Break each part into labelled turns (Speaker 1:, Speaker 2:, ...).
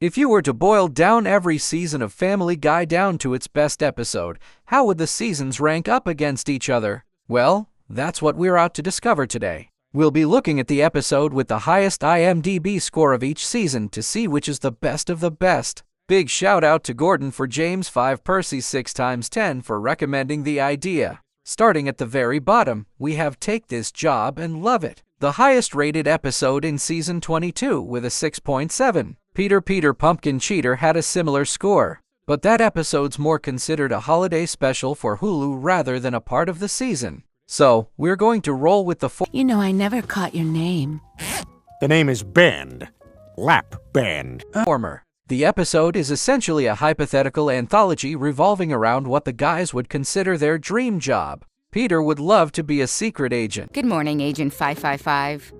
Speaker 1: If you were to boil down every season of Family Guy down to its best episode, how would the seasons rank up against each other? Well, that's what we're out to discover today. We'll be looking at the episode with the highest IMDB score of each season to see which is the best of the best. Big shout out to Gordon for James 5 Percy 6x10 for recommending the idea. Starting at the very bottom, we have Take This Job and Love It, the highest rated episode in season 22 with a 6.7. Peter Pumpkin Cheater had a similar score, but that episode's more considered a holiday special for Hulu rather than a part of the season. So, we're going to roll with the
Speaker 2: You know, I never caught your name.
Speaker 3: The name is Band. Lap Band.
Speaker 1: former. The episode is essentially a hypothetical anthology revolving around what the guys would consider their dream job. Peter would love to be a secret agent.
Speaker 2: Good morning, Agent 555.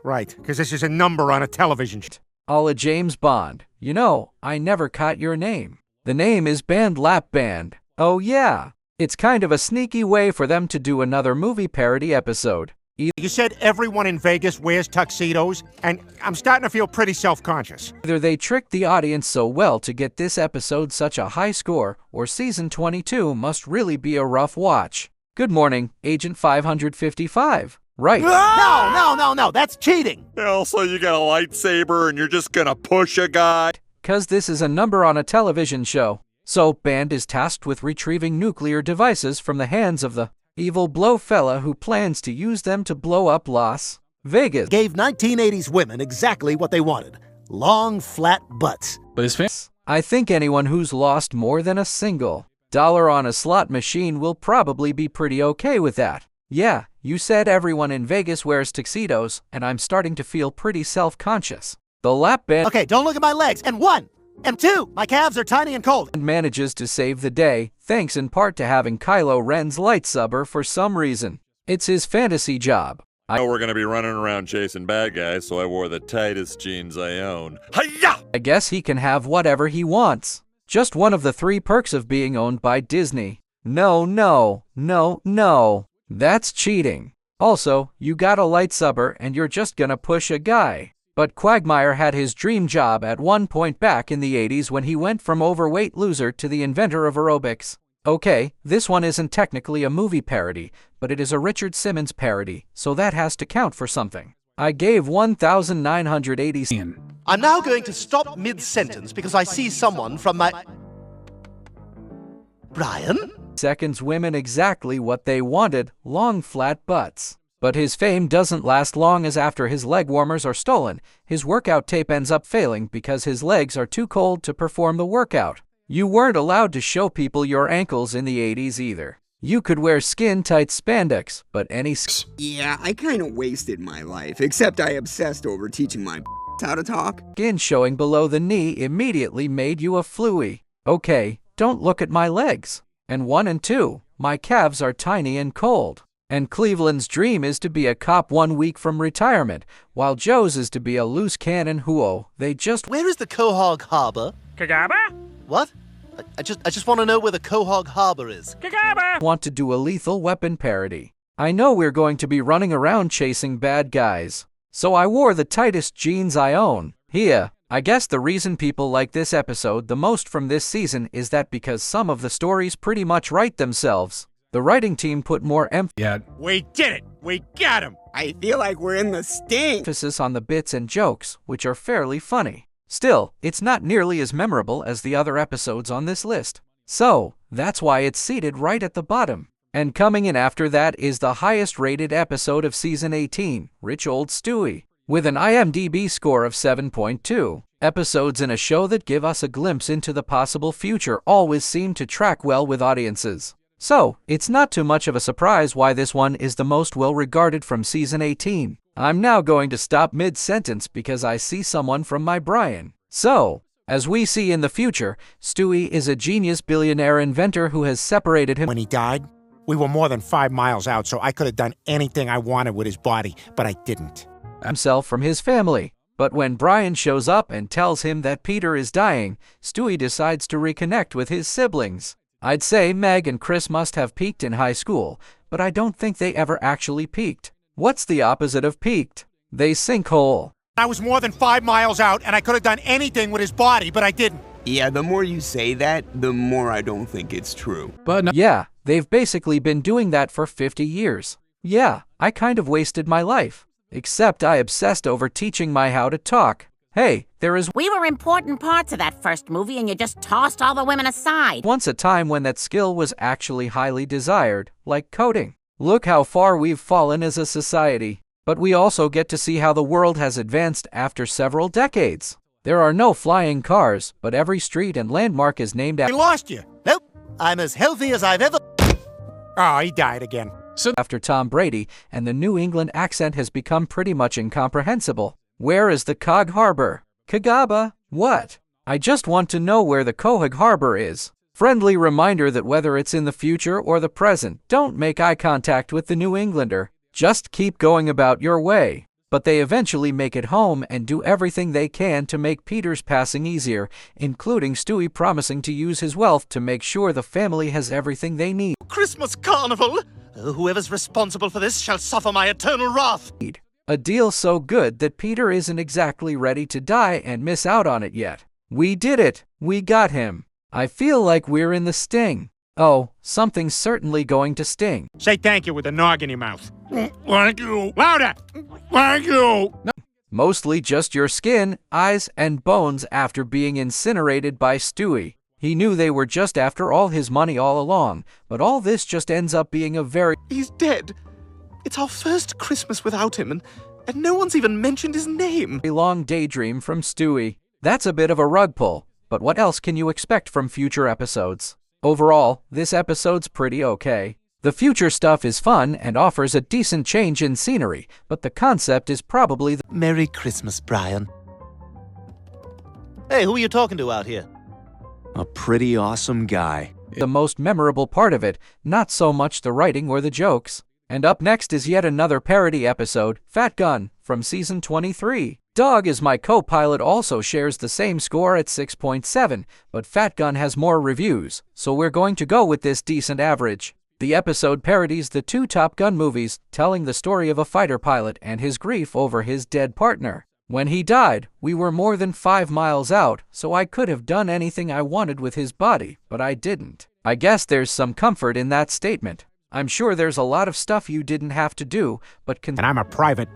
Speaker 3: Right, because this is a number on a television.
Speaker 1: A la James Bond. You know, I never caught your name. The name is Band Lap Band. Oh yeah. It's kind of a sneaky way for them to do another movie parody episode.
Speaker 3: You said everyone in Vegas wears tuxedos, and I'm starting to feel pretty self-conscious.
Speaker 1: Either they tricked the audience so well to get this episode such a high score, or season 22 must really be a rough watch. Good morning, Agent 555. Right.
Speaker 3: No, that's cheating.
Speaker 4: Also, you got a lightsaber and you're just gonna push a guy?
Speaker 1: 'Cause this is a number on a television show. So, Band is tasked with retrieving nuclear devices from the hands of the evil blowfella who plans to use them to blow up Las Vegas.
Speaker 5: Gave 1980s women exactly what they wanted. Long, flat butts.
Speaker 6: But his fans?
Speaker 1: I think anyone who's lost more than a single dollar on a slot machine will probably be pretty okay with that. Yeah, you said everyone in Vegas wears tuxedos, and I'm starting to feel pretty self-conscious. The lap band
Speaker 5: Okay, don't look at my legs. And one! And two! My calves are tiny and cold.
Speaker 1: manages to save the day, thanks in part to having Kylo Ren's lightsaber for some reason. It's his fantasy job.
Speaker 4: I know we're gonna be running around chasing bad guys, so I wore the tightest jeans I own. Hi-ya!
Speaker 1: I guess he can have whatever he wants. Just one of the 3 perks of being owned by Disney. No. That's cheating. Also, you got a lightsaber and you're just gonna push a guy. But Quagmire had his dream job at one point back in the 80s when he went from overweight loser to the inventor of aerobics. Okay, this one isn't technically a movie parody, but it is a Richard Simmons parody, so that has to count for something. I gave 1,980.
Speaker 5: I'm now going to stop mid-sentence because I see someone from my... Brian?
Speaker 1: Seconds women exactly what they wanted, long flat butts. But his fame doesn't last long, as after his leg warmers are stolen, his workout tape ends up failing because his legs are too cold to perform the workout. You weren't allowed to show people your ankles in the 80s either. You could wear skin-tight spandex, but any
Speaker 7: Yeah, I kinda wasted my life, except I obsessed over teaching my how to talk.
Speaker 1: skin showing below the knee immediately made you a flooey. Okay, don't look at my legs. And 1 and 2, my calves are tiny and cold. And Cleveland's dream is to be a cop 1 week from retirement, while Joe's is to be a loose cannon huo. They just
Speaker 5: Where is the Quahog Harbor?
Speaker 6: Kagaba?
Speaker 5: What? I just want to know where the Quahog Harbor is.
Speaker 6: Kagaba!
Speaker 1: want to do a Lethal Weapon parody. I know we're going to be running around chasing bad guys, so I wore the tightest jeans I own. Here, I guess the reason people like this episode the most from this season is that because some of the stories pretty much write themselves. The writing team put more
Speaker 6: Yeah.
Speaker 3: We did it. We got him.
Speaker 7: I feel like we're in the stink.
Speaker 1: emphasis on the bits and jokes, which are fairly funny. Still, it's not nearly as memorable as the other episodes on this list. So, that's why it's seated right at the bottom. And coming in after that is the highest rated episode of season 18, Rich Old Stewie, with an IMDb score of 7.2. Episodes in a show that give us a glimpse into the possible future always seem to track well with audiences. So, it's not too much of a surprise why this one is the most well-regarded from season 18. I'm now going to stop mid-sentence because I see someone from my Brian. So, as we see in the future, Stewie is a genius billionaire inventor who has separated
Speaker 3: When he died, we were more than 5 miles out, so I could have done anything I wanted with his body, but I didn't.
Speaker 1: himself from his family. But when Brian shows up and tells him that Peter is dying, Stewie decides to reconnect with his siblings. I'd say Meg and Chris must have peaked in high school, but I don't think they ever actually peaked. What's the opposite of peaked? They sinkhole.
Speaker 3: I was more than 5 miles out, and I could have done anything with his body, but I didn't.
Speaker 7: Yeah, the more you say that, the more I don't think it's true.
Speaker 1: Yeah, they've basically been doing that for 50 years. Yeah, I kind of wasted my life. Except I obsessed over teaching my how to talk. Hey, there is
Speaker 2: We were important parts of that first movie, and you just tossed all the women aside.
Speaker 1: once a time when that skill was actually highly desired, like coding. Look how far we've fallen as a society. But we also get to see how the world has advanced after several decades. There are no flying cars, but every street and landmark is named
Speaker 3: I
Speaker 1: after
Speaker 3: lost you.
Speaker 5: Nope. I'm as healthy as I've ever.
Speaker 3: Oh, he died again.
Speaker 1: Tom Brady, and the New England accent has become pretty much incomprehensible. Where is the Cog Harbor? Kagaba? What? I just want to know where the Cohog Harbor is. Friendly reminder that whether it's in the future or the present, don't make eye contact with the New Englander. Just keep going about your way. But they eventually make it home and do everything they can to make Peter's passing easier, including Stewie promising to use his wealth to make sure the family has everything they need.
Speaker 5: Christmas carnival! Whoever's responsible for this shall suffer my eternal wrath.
Speaker 1: A deal so good that Peter isn't exactly ready to die and miss out on it yet. We did it! We got him! I feel like we're in the sting. Oh, something's certainly going to sting.
Speaker 3: Say thank you with a nog in your mouth. Thank you. Louder! Thank you!
Speaker 1: Mostly just your skin, eyes, and bones after being incinerated by Stewie. He knew they were just after all his money all along, but all this just ends up being a very
Speaker 5: He's dead. It's our first Christmas without him, and no one's even mentioned his name.
Speaker 1: long daydream from Stewie. That's a bit of a rug pull, but what else can you expect from future episodes? Overall, this episode's pretty okay. The future stuff is fun and offers a decent change in scenery, but the concept is probably the
Speaker 5: Merry Christmas, Brian. Hey, who are you talking to out here?
Speaker 6: A pretty awesome guy.
Speaker 1: most memorable part of it, not so much the writing or the jokes. And up next is yet another parody episode, Fat Gun, from season 23. Dog is my co-pilot also shares the same score at 6.7, but Fat Gun has more reviews, so we're going to go with this decent average. The episode parodies the 2 Top Gun movies, telling the story of a fighter pilot and his grief over his dead partner. When he died, we were more than 5 miles out, so I could have done anything I wanted with his body, but I didn't. I guess there's some comfort in that statement. I'm sure there's a lot of stuff you didn't have to do, but
Speaker 3: And I'm a private.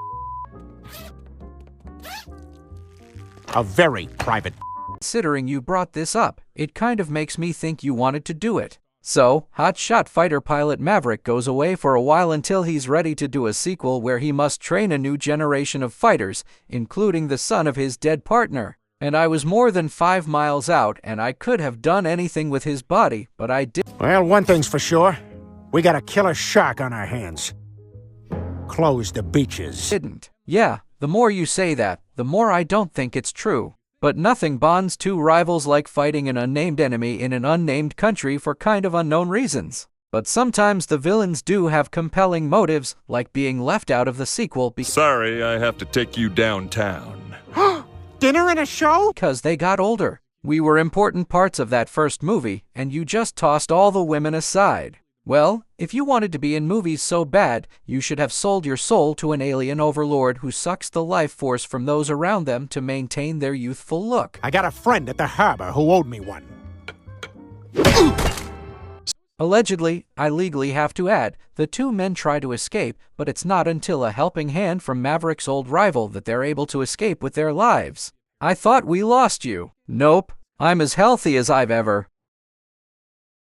Speaker 3: A very private.
Speaker 1: considering you brought this up, it kind of makes me think you wanted to do it. So, hotshot fighter pilot Maverick goes away for a while until he's ready to do a sequel where he must train a new generation of fighters, including the son of his dead partner. And I was more than 5 miles out, and I could have done anything with his body, but I didn't.
Speaker 3: Well, one thing's for sure. We got a killer shark on our hands. Close the beaches.
Speaker 1: Yeah, the more you say that, the more I don't think it's true. But nothing bonds 2 rivals like fighting an unnamed enemy in an unnamed country for kind of unknown reasons. But sometimes the villains do have compelling motives, like being left out of the sequel
Speaker 4: Sorry, I have to take you downtown.
Speaker 3: Dinner and a show?
Speaker 1: because they got older. We were important parts of that first movie, and you just tossed all the women aside. Well, if you wanted to be in movies so bad, you should have sold your soul to an alien overlord who sucks the life force from those around them to maintain their youthful look.
Speaker 3: I got a friend at the harbor who owed me one.
Speaker 1: Allegedly, I legally have to add, the 2 men try to escape, but it's not until a helping hand from Maverick's old rival that they're able to escape with their lives. I thought we lost you. Nope, I'm as healthy as I've ever.